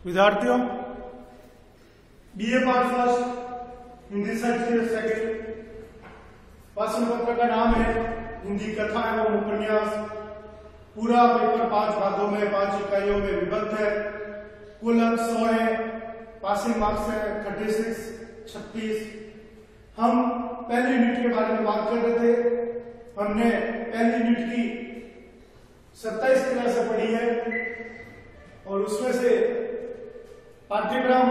विद्यार्थियों, BA part first Hindi subject second प्रश्न पत्र का नाम है हिंदी कथा एवं उपन्यास। पूरा पेपर 5 भागों में 5 इकाइयों में विभक्त है। कुल अंक 100 है। पासिंग मार्क्स है 36। हम पहली यूनिट के बारे में बात कर रहे थे। हमने पहली यूनिट की 27 क्लासें पढ़ी है और उसमें से पाठ्यक्रम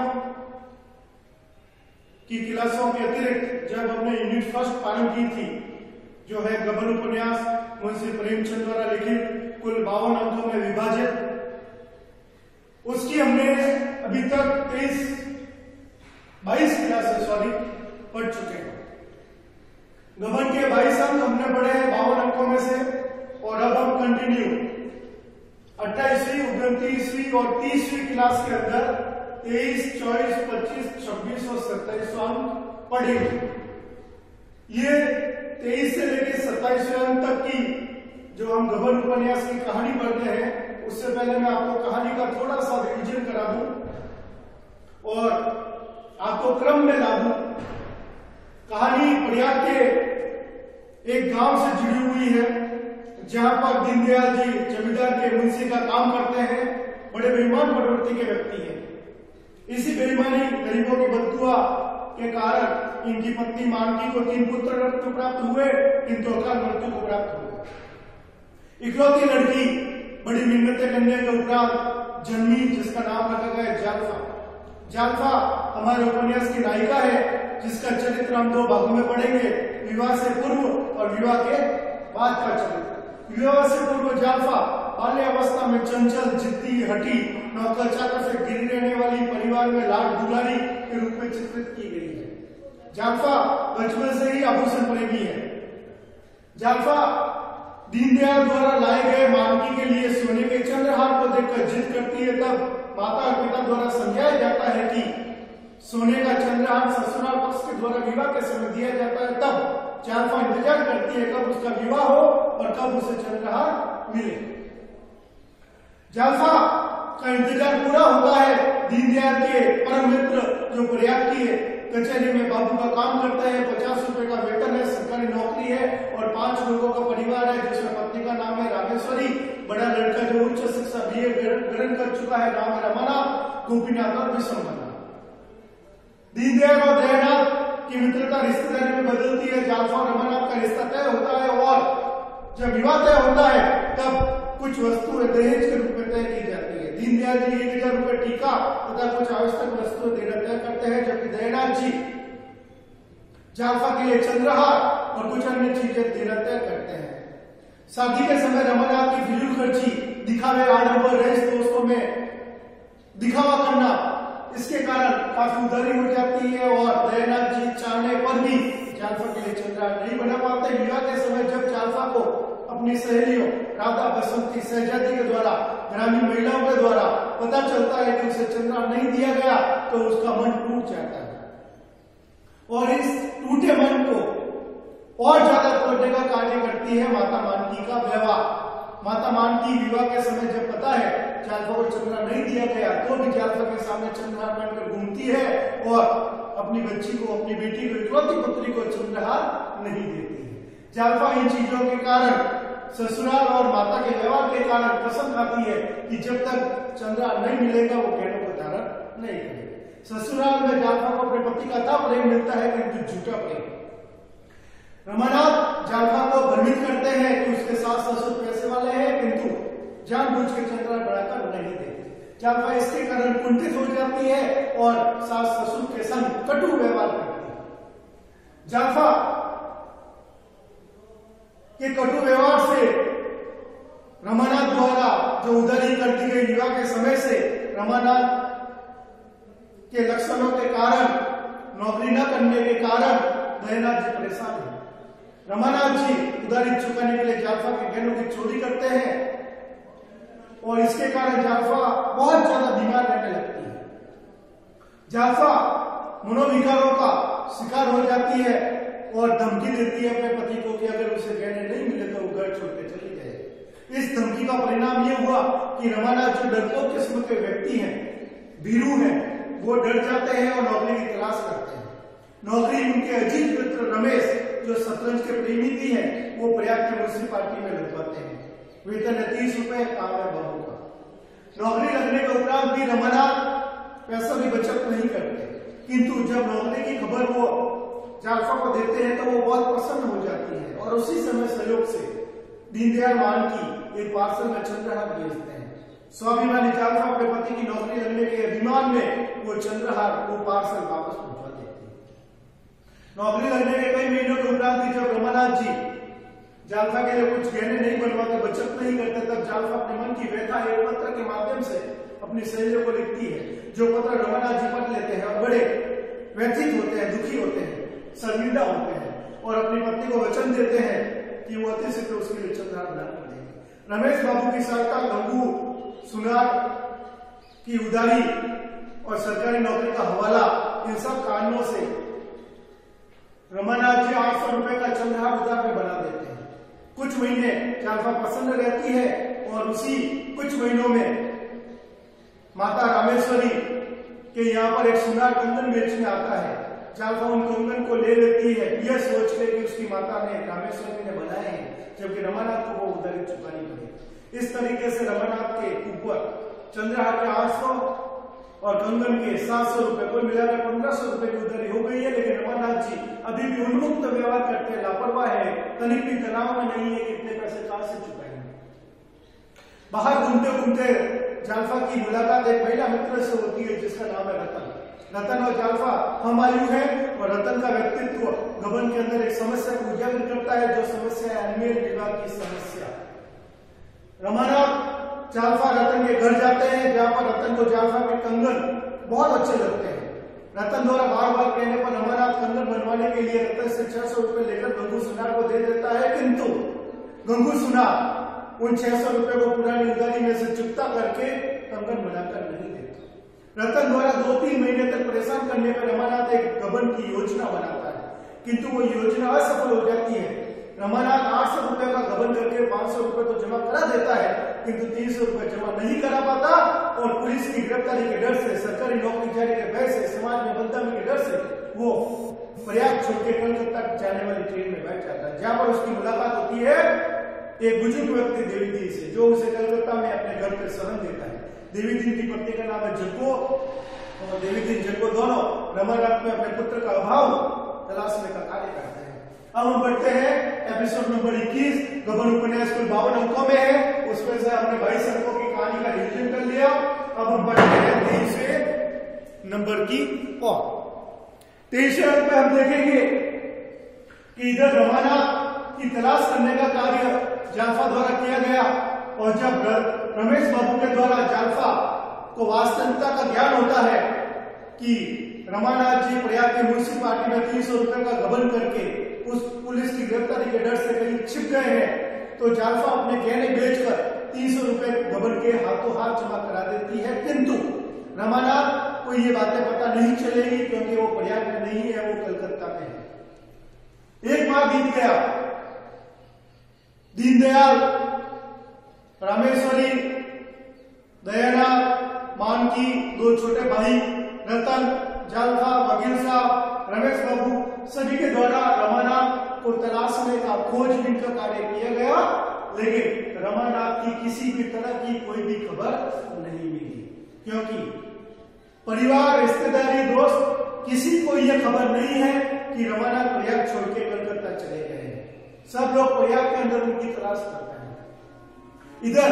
की क्लासों के अतिरिक्त जब हमने यूनिट फर्स्ट प्रारंभ की थी, जो है गबन उपन्यास मुंशी प्रेमचंद द्वारा लिखित, कुल 52 अंकों में विभाजित, उसकी हमने अभी तक 22 क्लासेस पढ़ चुके हैं। गबन के 22 अंक हमने पढ़े हैं 52 अंकों में से, और अब हम कंटिन्यू 28वीं, 29वीं और 30वीं क्लास के अंदर 23, 24, 25, 26 और 27 अंक पढ़ेंगे। ये 23 से लेकर 27वें अंक तक की जो हम गबन उपन्यास की कहानी पढ़ते हैं, उससे पहले मैं आपको कहानी का थोड़ा सा रिवीजन करा दूं और आपको क्रम में ला दूं। कहानी प्रयाग के एक गांव से जुड़ी हुई है, जहां पर दीनदयाल जी जमींदार के मुंशी का काम करते हैं। बड़े बेईमान प्रवृत्ति के व्यक्ति हैं। इसी बेईमानी, गरीबों की बददुआ के कारण इनकी पत्नी मानकी को 3 पुत्र रत्न प्राप्त हुए, किंतु अकाल मृत्यु को प्राप्त हुए। इकलौती लड़की बड़ी मिन्नतें करने के उपरांत जन्मी, जिसका नाम रखा गया जालफा। जालफा हमारे उपन्यास की नायिका है, जिसका चरित्र हम 2 भागों में पढ़ेंगे, विवाह से पूर्व और विवाह के बाद का चरित्र। विवाह से पूर्व जालफा बाल्य अवस्था में चंचल, जिद्दी, हठी, नौकर चाकर से गिरी रहने वाली, परिवार में लाड दुलारी के रूप में चित्रित की गई है। जालफा बचपन से ही आभूषण प्रेमी है। जालफा दीनदयाल द्वारा लाए गए मानकी के लिए सोने के चंद्रहार को देखकर जिद करती है। तब माता और पिता द्वारा समझाया जाता है कि सोने का चंद्रहार ससुराल पक्ष के द्वारा विवाह के समय दिया जाता है। तब जालफा इंतजार करती है कब उसका विवाह हो और कब उसे चंद्रहार मिले। जालफा का इंतजार पूरा होता है। दीनदयाल के परम मित्र जो प्रयाग की कचहरी में बाबू का काम करते हैं, 50 रुपए का वेतन है, सरकारी नौकरी है और 5 लोगों का परिवार है, जिसमें पत्नी का नाम है रामेश्वरी, बड़ा लड़का जो उच्च शिक्षा बीए ग्रहण कर चुका है, नाम है रमानाथ, गोपीनाथ और विश्वनाथ। दीनदयाल और दयानाथ की मित्रता रिश्तेदारी में बदलती है। जालफा और रमानाथ का रिश्ता तय होता है और जब विवाह तय होता है तब कुछ वस्तुएं दहेज के रूप में तय की जाती है। दीनदयाल जी 1000 रुपए टीका तथा कुछ आवश्यक वस्तुएं देना तय करते हैं, जबकि दयानाथ जी जालफा के लिए चंद्रहार और कुछ अन्य चीजें देना तय करते हैं। शादी के समय रमानाथ की फिजूल खर्ची, दिखावे, आडंबर, रईस दोस्तों में दिखावा करना, इसके कारण काफी उधारी हो जाती है और दयानाथ जी चाहने पर भी जालफा के लिए चंद्रहार नहीं बना पाते। विवाह के समय जब जालफा को अपनी सहेलियों राधा, बसंती, सहजादी के द्वारा, ग्रामीण महिलाओं के द्वारा पता चलता है कि उसे चंद्रहार नहीं दिया गया, तो उसका मन टूट जाता है और इस टूटे मन को और ज्यादा तोड़ने का कार्य करती है माता मानकी का व्यवहार। माता मानकी विवाह के समय जब पता है जालफा को चंद्रहार नहीं दिया गया, तो भी जालफा के सामने चंद्रहार पहनकर घूमती है और अपनी बच्ची को, अपनी बेटी को, इकलौती पुत्री को चंद्रहार नहीं देती है। जालफा इन चीजों के कारण, ससुराल और माता के व्यवहार के कारण कसम खाती है कि जब तक चंद्रहार नहीं मिलेगा वो गहनों को धारण नहीं करेगी। ससुराल में जालफा को अपने पति का था प्रेम मिलता है, किंतु झूठा प्रेम। रमानाथ जालफा को भ्रमित करते हैं कि उसके सास ससुर पैसे वाले हैं, किंतु जानबूझ के चंद्रहार बढ़ाकर नहीं देते। जालफा इसके कारण कुंठित हो जाती है और सास ससुर के संग कटु व्यवहार करती है। जालफा के कटु व्यवहार से रमानाथ द्वारा जो उधारी कर दी गई विवाह के समय से, रमानाथ के लक्षणों के कारण, नौकरी न करने के कारण दयानाथ जी परेशान है। रमानाथ जी उधारी चुकाने के लिए जालफा के गहनों की चोरी करते हैं और इसके कारण जालफा बहुत ज्यादा बीमार रहने लगती है। जालफा मनोविकारों का शिकार हो जाती है और धमकी देती है अपने पति को कि अगर उसे गहने नहीं मिले तो वो घर छोड़ के चली जाए। इस धमकी का परिणाम ये हुआ कि रमानाथ जो डरपोक किस्म के व्यक्ति हैं, भीरू हैं वो डर जाते हैं और नौकरी की तलाश करते हैं। नौकरी उनके अजीत मित्र रमेश जो शतरंज के प्रेमी भी है वो प्रयाग के म्युनिसिपालिटी में लगवाते हैं। वेतन है 30 रुपए, काम है बहू का। नौकरी लगने के उपरांत भी रमानाथ पैसा की बचत नहीं करते, किंतु जब नौकरी की खबर वो जालफा को देते हैं तो वो बहुत प्रसन्न हो जाती है और उसी समय सहयोग से दीनदयाल मानकी एक पार्सल में चंद्रहार भेजते हैं। स्वाभिमानी जालफा अपने पति की नौकरी लगने के अभिमान में वो चंद्रहार वो पार्सल वापस पहुंचा देती है। नौकरी लगने के कई महीनों के उपरांत जब रमानाथ जी जालफा के लिए कुछ गहने नहीं बनवाते, बचत नहीं करते, तब जालफा अपने मन की व्यथा एक पत्र के माध्यम से अपनी सहेलियों को लिखती है, जो पत्र रमानाथ जी पढ़ लेते हैं और बड़े व्यथित होते हैं, दुखी होते हैं, शर्मिंदा होते हैं और अपनी पत्नी को वचन देते हैं कि वो अति शीघ्र उसके लिए चंद्रहार बना कर देंगे। रमेश बाबू की सहायता, गंगू सुनार की उदारी और सरकारी नौकरी का हवाला, इन सब कारणों से रमानाथ जी 800 रुपए का चंद्रहार उधार में बना देते हैं। कुछ महीने जालफा प्रसन्न रहती है और उसी कुछ महीनों में माता रामेश्वरी के यहाँ पर एक सुनार कंगन बेचने आता है। जालफा उन कंगन को ले लेती है, यह सोच के कि उसकी माता ने रामेश्वरी ने बनाए हैं, जबकि रमानाथ को वो उधारी चुकानी पड़ी। इस तरीके से रमानाथ के ऊपर चंद्रहार के 800 और कंगन के 700 रुपए, कुल मिलाकर 1500 रुपए की उधारी हो गई है। लेकिन रमानाथ जी अभी भी उन्मुक्त व्यवहार करते हैं, लापरवाह है, तनिक भी तनाव में नहीं है कि इतने पैसे कहां से चुकाएंगे। बाहर घूमते घूमते जालफा की मुलाकात एक महिला मित्र से होती है जिसका नाम है रतन। रतन और जालफा हम आयु है और रतन का व्यक्तित्व गबन के अंदर एक समस्या को उजागर करता है, जो समस्या है अनमेल विवाह की समस्या। रमानाथ जालफा रतन के घर जाते हैं, जहां पर रतन को जालफा के कंगन बहुत अच्छे लगते हैं। रतन द्वारा बार बार कहने पर रमानाथ कंगन बनवाने के लिए रतन से 600 रुपए लेकर गंगू सुनार को दे देता है, किंतु गंगू सुनार उन 600 रुपए को पुरानी उधारी में से चुकता करके कंगन बनाकर नहीं देता। रतन द्वारा 2-3 महीने तक परेशान करने पर रमानाथ एक गबन की योजना बनाता है, किंतु वो योजना असफल हो जाती है। रमानाथ 800 रुपए का गबन करके 500 रुपए तो जमा करा देता है, किंतु 300 रुपए जमा नहीं करा पाता और पुलिस की गिरफ्तारी के डर से, सरकारी नौकरी जाने के भय से, समाज में बदनामी के डर से वो प्रयाग छोड़ के कलकत्ता जाने वाली ट्रेन में बैठ जाता है, जहां पर उसकी मुलाकात होती है एक बुजुर्ग व्यक्ति देवीदीन से, जो उसे कलकत्ता में अपने घर पर शरण देता है। देवीदीन की पत्नी का नाम है जग्गो और देवीदीन जग्गो दोनों रमानाथ में अपने पुत्र का अभाव तलाशने का कार्य करते हैं। अब हम बढ़ते हैं एपिसोड नंबर 21, गबन उपन्यास कुल 52 अंकों में है, उसमें से हमने 22 अंकों की कहानी का रिवीजन कर लिया। अब हम बढ़ते हैं 23वें नंबर की ओर। 23वें अंक में हम देखेंगे कि इधर रमानाथ की तलाश करने का कार्य जालफा द्वारा किया गया और जब रमेश बाबू के द्वारा जालफा को वास्तविकता का ज्ञान होता है कि रमानाथ जी प्रयाग की म्युनिसिपालिटी में 300 रुपए का गबन करके उस पुलिस की गिरफ्तारी के डर से कहीं छिप गए हैं, तो जालफा अपने गहने बेचकर 300 रुपए गबन के हाथों हाथ जमा करा देती है, किंतु रमानाथ को ये बातें पता नहीं चलेगी क्योंकि वो प्रयाग में नहीं है, वो कलकत्ता में है। एक माह बीत गया, दीनदयाल, रामेश्वरी, दयानाथ, मानकी, 2 छोटे भाई, रतन, जालफा, वकील साहब, रमेश बाबू सभी के द्वारा रमानाथ को तलाशने का खोजबीन का कार्य किया गया, लेकिन रमानाथ की किसी भी तरह की कोई भी खबर नहीं मिली, क्योंकि परिवार, रिश्तेदारी, दोस्त किसी को यह खबर नहीं है कि रमानाथ प्रयाग छोड़ के कलकत्ता चले गए हैं। सब लोग प्रयाग के अंदर उनकी तलाश करते हैं। इधर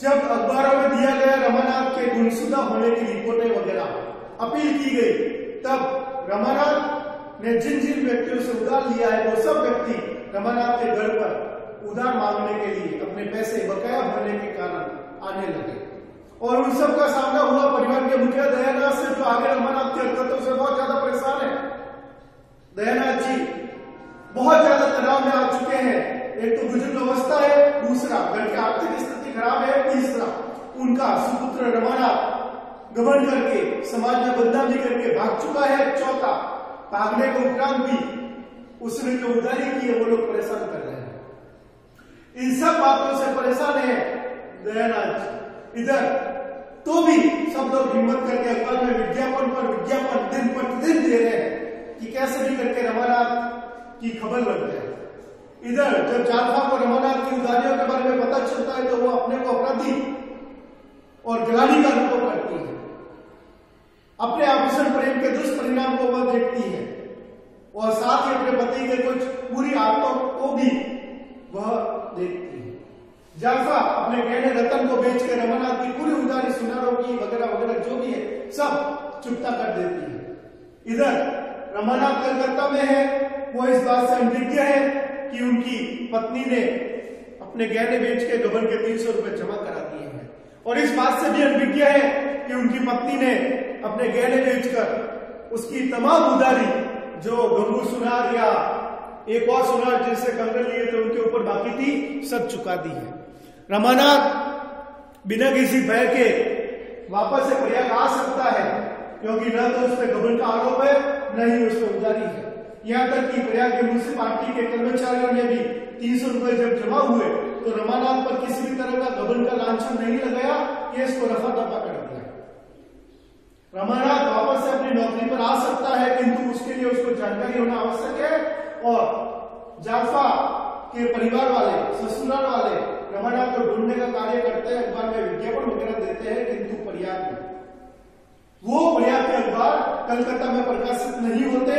जब अखबारों में दिया गया रमानाथ के गुमशुदा होने की रिपोर्टें वगैरह अपील की गई, तब रमानाथ ने जिन जिन व्यक्तियों से उधार लिया है वो सब व्यक्ति रमानाथ के घर पर उधार मांगने के लिए अपने पैसे बकाया भरने के कारण आने लगे और उन सब का सामना हुआ परिवार के मुखिया दयानाथ से, जो आगे रमानाथ की हरकतों से बहुत ज्यादा परेशान है। दयानाथ जी बहुत ज्यादा तनाव में आ चुके हैं, एक तो बुजुर्ग अवस्था है, दूसरा घर की आर्थिक स्थिति खराब है, तीसरा उनका सुपुत्र रमानाथ गबन करके समाज में बदनामी करके भाग चुका है, चौथा भागने के उपरांत भी उसने जो उधारी की है वो लोग परेशान कर रहे हैं। इन सब बातों से परेशान है दयानाथ। इधर तो भी सब लोग हिम्मत करके अखबार में विज्ञापन पर विज्ञापन दिन प्रतिदिन दे रहे हैं कि कैसे भी करके रमानाथ की खबर लग जाए। इधर जब जालफा को रमानाथ की उदारियों के बारे में पता चलता है तो वो अपने को अपराधी और गिलानी का रूप करती है, अपने आभूषण प्रेम के दुष्परिणाम को वह देखती है और साथ ही अपने पति के कुछ बुरी आदतों को भी वह देखती है। जालफा अपने गहने रतन को बेचकर रमानाथ की पूरी उदारी सुनारों की वगैरह वगैरह जो भी है सब चुकता कर देती है। इधर रमानाथ कलकत्ता में है, वो इस बात से अनभिज्ञ है कि उनकी पत्नी ने अपने गहने बेच के गबन के 300 रुपए जमा करा दिए हैं, और इस बात से भी अनभिज्ञ है कि उनकी पत्नी ने अपने गहने बेचकर उसकी तमाम उधारी जो गंगू सुनार या एक और सुनार जिससे कंगन लिए थे उनके ऊपर बाकी थी सब चुका दी है। रमानाथ बिना किसी भय के वापस से प्रयाग आ सकता है, क्योंकि न तो उस पर गबन का आरोप है न ही उस पर उधारी है। यहाँ तक कि प्रयाग के म्यूनिसिपालिटी के कर्मचारियों ने भी 300 रुपए जब जमा हुए तो रमानाथ पर किसी भी तरह का गबन का लांछन नहीं लगाया, केस को रफा दफा कर दिया। रमानाथ वापस से अपनी नौकरी पर आ सकता है, किंतु उसके लिए उसको जानकारी होना आवश्यक है, और जालफा के परिवार वाले, ससुराल वाले रमानाथ को ढूंढने का कार्य करते हैं, अखबार में विज्ञापन वगैरह देते हैं, किंतु प्रयाग में वो प्रयाग के अखबार कलकत्ता में प्रकाशित नहीं होते।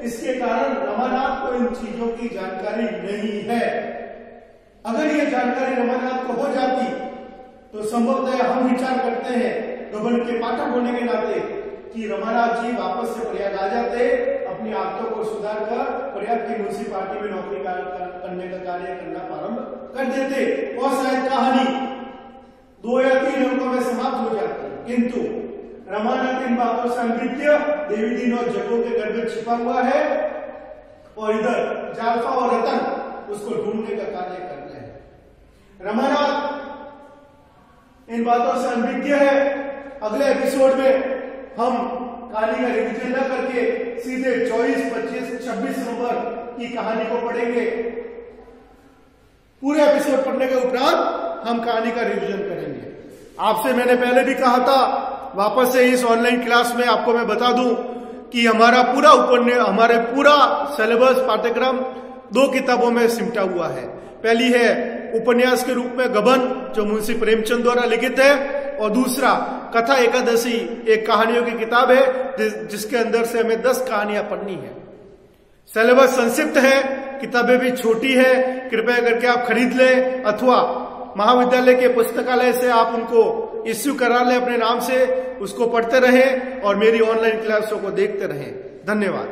इसके कारण रमानाथ को इन चीजों की जानकारी नहीं है। अगर ये जानकारी रमानाथ को हो जाती तो संभवतः हम विचार करते हैं गबन के पाठक होने के नाते कि रमानाथ जी वापस से प्रयाग आ जाते, अपनी आदतों को सुधार कर प्रयाग की म्यूनिसिपालिटी में नौकरी करने का कार्य करना प्रारंभ कर देते और शायद कहानी 2 या 3 अंकों में समाप्त हो जाती। किंतु रमानाथ इन बातों से अनभिज्ञ देवीदीन और जगों के घर में छिपा हुआ है, और इधर जालफा और रतन उसको ढूंढने का कार्य करते हैं। रमानाथ इन बातों से अनभिज्ञ है। अगले एपिसोड में हम कहानी का रिविजन न करके सीधे 24, 25, 26 नंबर की कहानी को पढ़ेंगे। पूरे एपिसोड पढ़ने के उपरांत हम कहानी का रिविजन करेंगे। आपसे मैंने पहले भी कहा था, वापस से इस ऑनलाइन क्लास में आपको मैं बता दूं कि हमारा पूरा सिलेबस पाठ्यक्रम 2 किताबों में सिमटा हुआ है। पहली है उपन्यास के रूप में गबन, जो मुंशी प्रेमचंद द्वारा लिखित है, और दूसरा कथा एकादशी एक कहानियों की किताब है जिसके अंदर से हमें 10 कहानियां पढ़नी है। सिलेबस संक्षिप्त है, किताबें भी छोटी है, कृपया करके आप खरीद लें अथवा महाविद्यालय के पुस्तकालय से आप उनको इश्यू करा लें अपने नाम से, उसको पढ़ते रहें और मेरी ऑनलाइन क्लासों को देखते रहें। धन्यवाद।